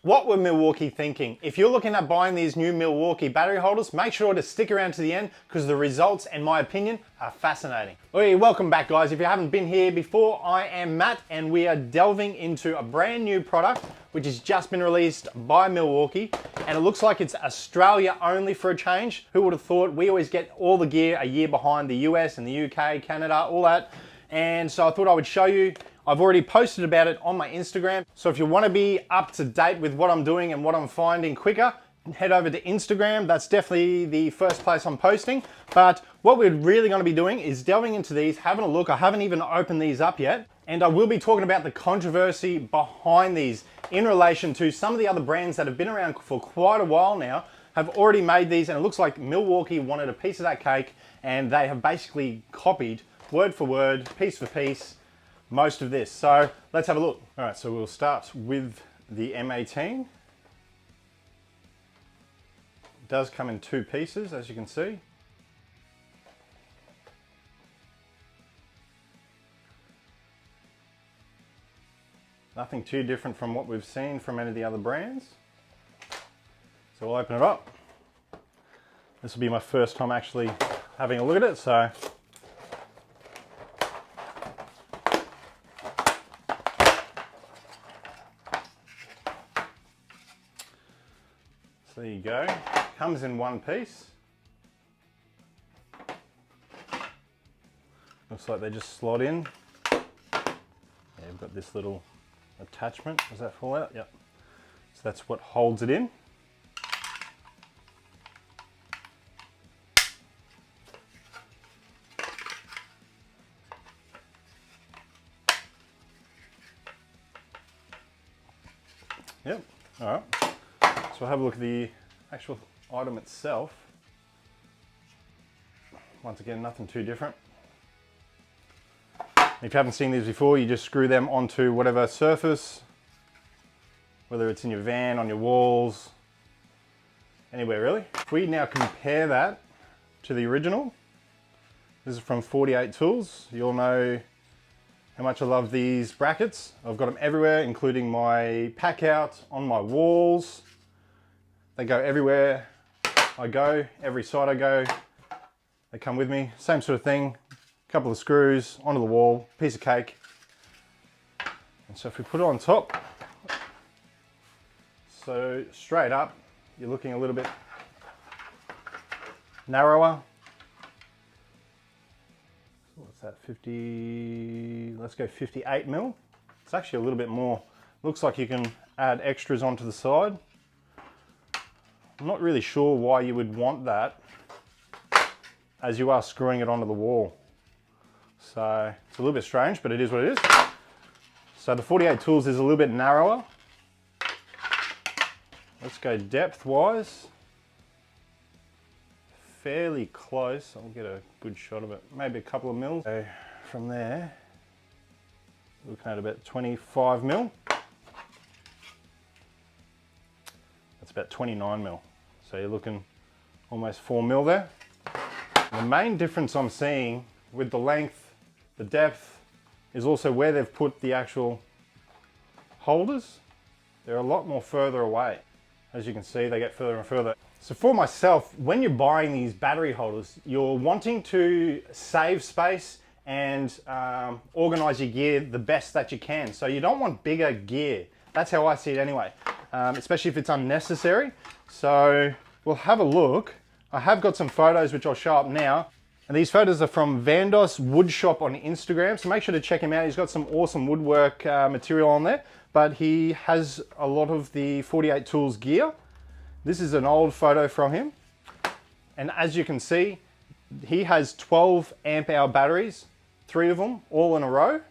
What were Milwaukee thinking? If you're looking at buying these new Milwaukee battery holders, make sure to stick around to the end because the results, in my opinion, are fascinating. Hey, welcome back guys. If you haven't been here before, I am Matt and we are delving into a brand new product which has just been released by Milwaukee, and it looks like it's Australia only for a change. Who would have thought? We always get all the gear a year behind the US and the UK, Canada, all that. And so I thought I would show you. I've already posted about it on my Instagram. So if you want to be up to date with what I'm doing and what I'm finding quicker, head over to Instagram. That's definitely the first place I'm posting. But what we're really going to be doing is delving into these, having a look. I haven't even opened these up yet. And I will be talking about the controversy behind these in relation to some of the other brands that have been around for quite a while now, have already made these, and it looks like Milwaukee wanted a piece of that cake and they have basically copied word for word, piece for piece, most of this. So let's have a look. All right, so we'll start with the M18. It does come in two pieces, as you can see. Nothing too different from what we've seen from any of the other brands. So we'll open it up. This will be my first time actually having a look at it, so there you go. Comes in one piece. Looks like they just slot in. Yeah, we've got this little attachment. Does that fall out? Yep. So that's what holds it in. Yep. All right. So we'll have a look at the actual item itself. Once again, nothing too different. If you haven't seen these before, you just screw them onto whatever surface, whether it's in your van, on your walls, anywhere really. If we now compare that to the original, this is from 48tools. You'll know how much I love these brackets. I've got them everywhere, including my pack out, on my walls. They go everywhere I go, every side I go, they come with me. Same sort of thing, a couple of screws onto the wall, piece of cake. And so if we put it on top, so straight up, you're looking a little bit narrower. What's that, 50, let's go 58 mil. It's actually a little bit more. Looks like you can add extras onto the side. I'm not really sure why you would want that as you are screwing it onto the wall. So it's a little bit strange, but it is what it is. So the 48tools is a little bit narrower. Let's go depth wise. Fairly close. I'll get a good shot of it. Maybe a couple of mils. So from there, looking at about 25 mil. That's about 29 mil. So you're looking almost 4 mil there. The main difference I'm seeing with the length, the depth, is also where they've put the actual holders. They're a lot more further away. As you can see, they get further and further. So for myself, when you're buying these battery holders, you're wanting to save space and organize your gear the best that you can. So you don't want bigger gear. That's how I see it anyway, especially if it's unnecessary. So we'll have a look. I have got some photos which I'll show up now. And these photos are from Vandos Woodshop on Instagram, so make sure to check him out. He's got some awesome woodwork material on there, but he has a lot of the 48tools gear. This is an old photo from him. And as you can see, he has 12 amp hour batteries, 3 of them all in a row,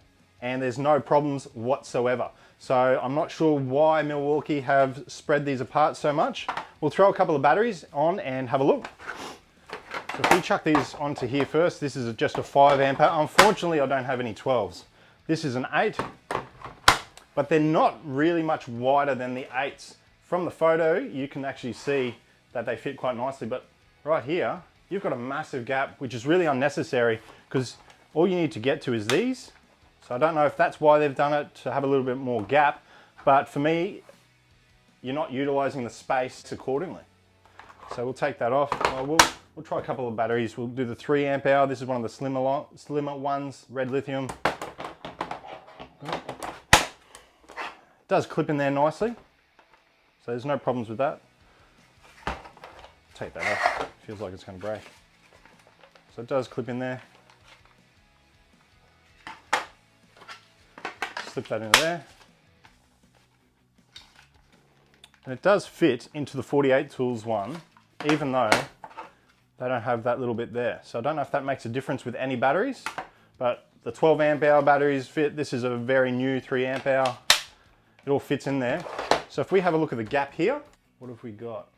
and there's no problems whatsoever. So I'm not sure why Milwaukee have spread these apart so much. We'll throw a couple of batteries on and have a look. So if we chuck these onto here first, this is just a 5 amp hour. Unfortunately, I don't have any 12s. This is an 8, but they're not really much wider than the 8s. From the photo, you can actually see that they fit quite nicely, but right here, you've got a massive gap, which is really unnecessary because all you need to get to is these. So I don't know if that's why they've done it, to have a little bit more gap, but for me, you're not utilizing the space accordingly. So we'll take that off. We'll try a couple of batteries. We'll do the 3 amp hour. This is one of the slimmer ones, red lithium. It does clip in there nicely, so there's no problems with that. Take that off. Feels like it's going to break. So it does clip in there. Slip that into there. And it does fit into the 48tools one, even though they don't have that little bit there. So I don't know if that makes a difference with any batteries, but the 12 amp hour batteries fit. This is a very new 3 amp hour. It all fits in there. So if we have a look at the gap here, what have we got?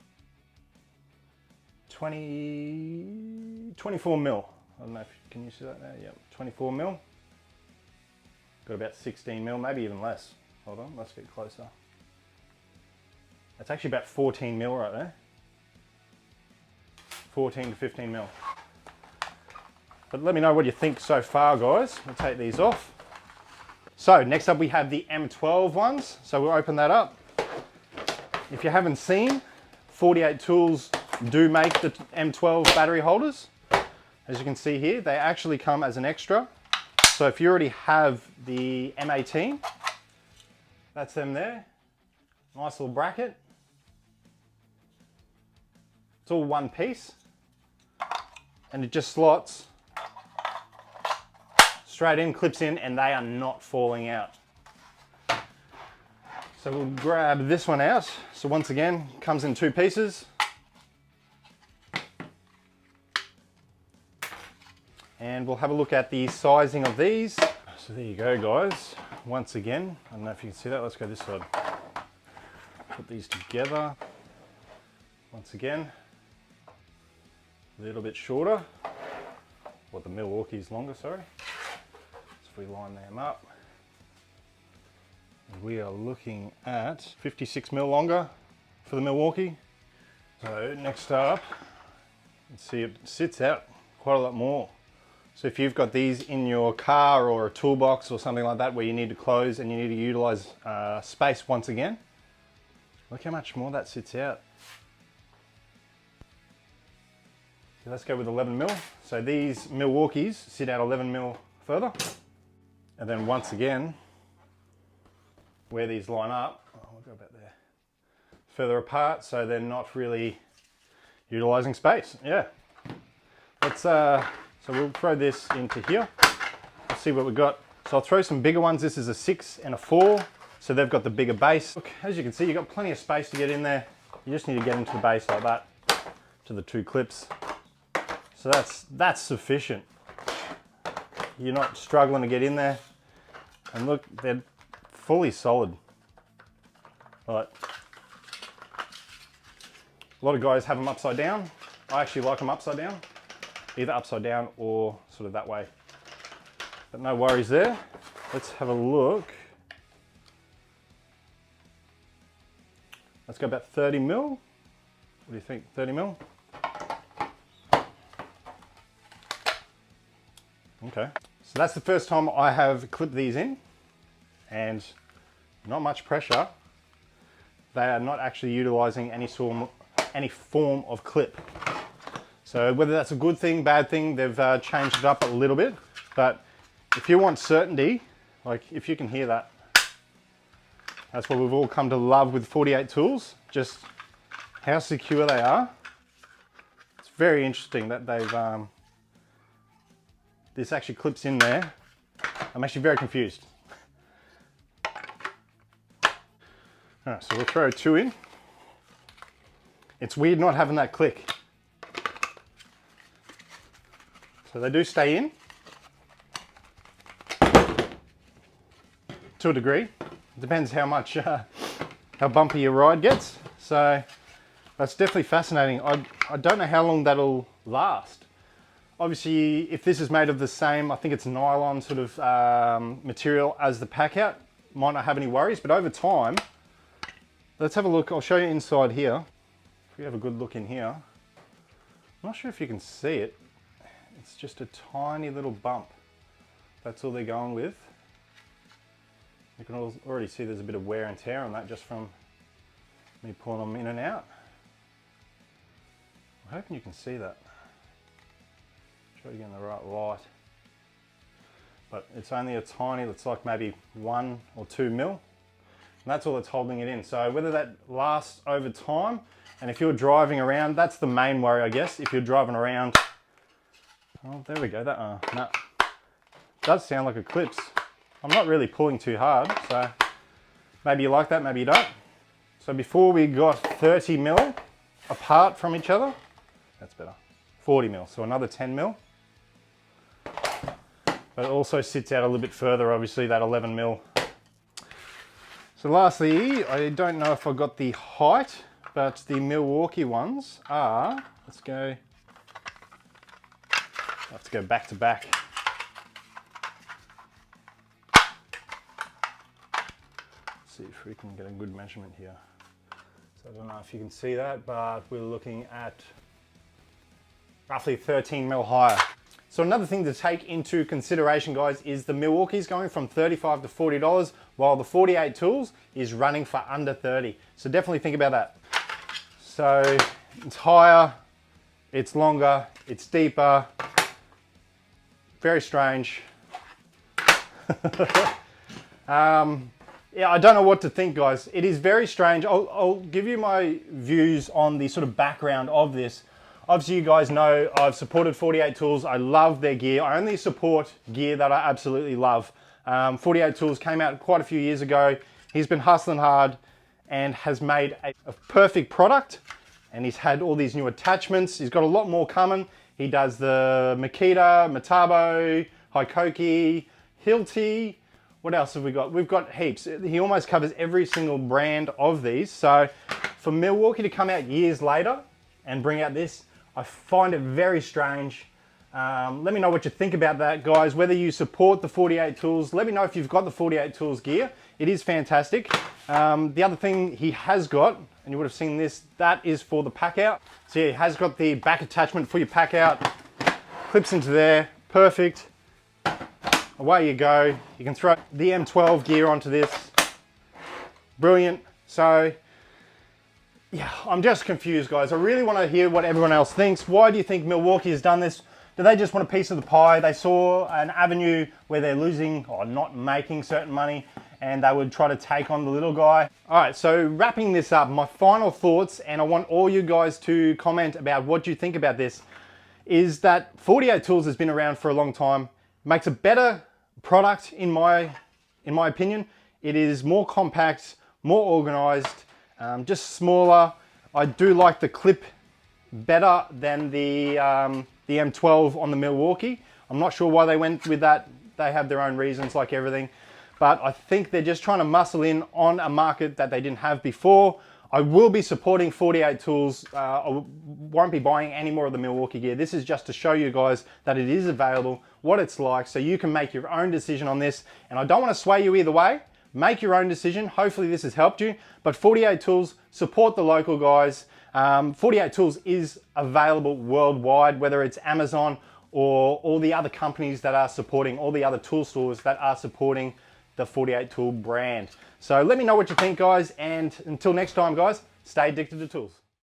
24 mil. I don't know if, can you see that there? Yep, 24 mil. Got about 16 mil, maybe even less. Hold on, let's get closer. That's actually about 14 mil right there. 14 to 15 mil. But let me know what you think so far, guys. We'll take these off. So next up we have the M12 ones. So we'll open that up. If you haven't seen, 48tools do make the M12 battery holders. As you can see here, they actually come as an extra. So if you already have the M18, that's them there. Nice little bracket. It's all one piece. And it just slots straight in, clips in, and they are not falling out. So we'll grab this one out. So once again, comes in 2 pieces. And we'll have a look at the sizing of these. So there you go, guys. Once again, I don't know if you can see that. Let's go this side. Put these together. Once again, a little bit shorter. Or the Milwaukee's longer, sorry. So if we line them up, we are looking at 56 mil longer for the Milwaukee. So next up, let's see, it sits out quite a lot more. So if you've got these in your car or a toolbox or something like that where you need to close and you need to utilize space once again, look how much more that sits out. So let's go with 11 mil. So these Milwaukees sit out 11 mil further. And then once again, where these line up, we'll go about there, further apart, so they're not really utilizing space. Yeah. Let's, so we'll throw this into here. Let's see what we've got. So I'll throw some bigger ones. This is a 6 and a 4. So they've got the bigger base. Look, as you can see, you've got plenty of space to get in there. You just need to get into the base like that, to the 2 clips. So that's sufficient. You're not struggling to get in there. And look, they're fully solid. Right. A lot of guys have them upside down. I actually like them upside down. Either upside down or sort of that way. But no worries there. Let's have a look. Let's go about 30 mil. What do you think, 30 mil? Okay. So that's the first time I have clipped these in, and not much pressure. They are not actually utilizing any form of clip. So whether that's a good thing, bad thing, they've changed it up a little bit. But if you want certainty, like if you can hear that, that's what we've all come to love with 48tools, just how secure they are. It's very interesting that they've, this actually clips in there. I'm actually very confused. All right, so we'll throw 2 in. It's weird not having that click. So they do stay in to a degree. It depends how much, how bumpy your ride gets. So that's definitely fascinating. I don't know how long that'll last. Obviously, if this is made of the same, I think it's nylon sort of material as the pack out, might not have any worries, but over time, let's have a look. I'll show you inside here. If we have a good look in here, I'm not sure if you can see it. It's just a tiny little bump. That's all they're going with. You can already see there's a bit of wear and tear on that just from Me pulling them in and out. I'm hoping you can see that. Try to get in the right light. But it's only a tiny, it's like maybe 1 or 2 mil. And that's all that's holding it in. So whether that lasts over time, and if you're driving around, that's the main worry, I guess. If you're driving around, oh, there we go. That no, does sound like a clips. I'm not really pulling too hard, so maybe you like that, maybe you don't. So before we got 30 mil apart from each other, that's better. 40 mil, so another 10 mil. But it also sits out a little bit further, obviously, that 11 mil. So lastly, I don't know if I got the height, but the Milwaukee ones are, let's go, I have to go back to back. Let's see if we can get a good measurement here. So I don't know if you can see that, but we're looking at roughly 13 mil higher. So another thing to take into consideration, guys, is the Milwaukee's going from $35 to $40, while the 48 tools is running for under 30. So definitely think about that. So it's higher, it's longer, it's deeper. Very strange. Yeah, I don't know what to think, guys. It is very strange. I'll give you my views on the sort of background of this. Obviously, you guys know I've supported 48 Tools. I love their gear. I only support gear that I absolutely love. 48 Tools came out quite a few years ago. He's been hustling hard and has made a perfect product. And he's had all these new attachments. He's got a lot more coming. He does the Makita, Metabo, Hikoki, Hilti. What else have we got? We've got heaps. He almost covers every single brand of these. So for Milwaukee to come out years later and bring out this, I find it very strange. Let me know what you think about that, guys. Whether you support the 48 Tools, let me know if you've got the 48 Tools gear. It is fantastic. The other thing he has got, and you would have seen this, that is for the pack out. So yeah, he has got the back attachment for your pack out. Clips into there, perfect. Away you go. You can throw the M12 gear onto this. Brilliant. So yeah, I'm just confused, guys. I really want to hear what everyone else thinks. Why do you think Milwaukee has done this? Do they just want a piece of the pie? They saw an avenue where they're losing or not making certain money, and they would try to take on the little guy. All right, so wrapping this up, my final thoughts, and I want all you guys to comment about what you think about this, is that 48 Tools has been around for a long time, makes a better product in my opinion. It is more compact, more organized, just smaller. I do like the clip better than the M12 on the Milwaukee. I'm not sure why they went with that. They have their own reasons, like everything. But I think they're just trying to muscle in on a market that they didn't have before. I will be supporting 48 Tools. I won't be buying any more of the Milwaukee gear. This is just to show you guys that it is available, what it's like, so you can make your own decision on this. And I don't want to sway you either way. Make your own decision. Hopefully this has helped you. But 48 Tools, support the local guys. 48 Tools is available worldwide, whether it's Amazon or all the other companies that are supporting, all the other tool stores that are supporting the 48 Tool brand. So let me know what you think, guys, and until next time, guys, stay addicted to tools.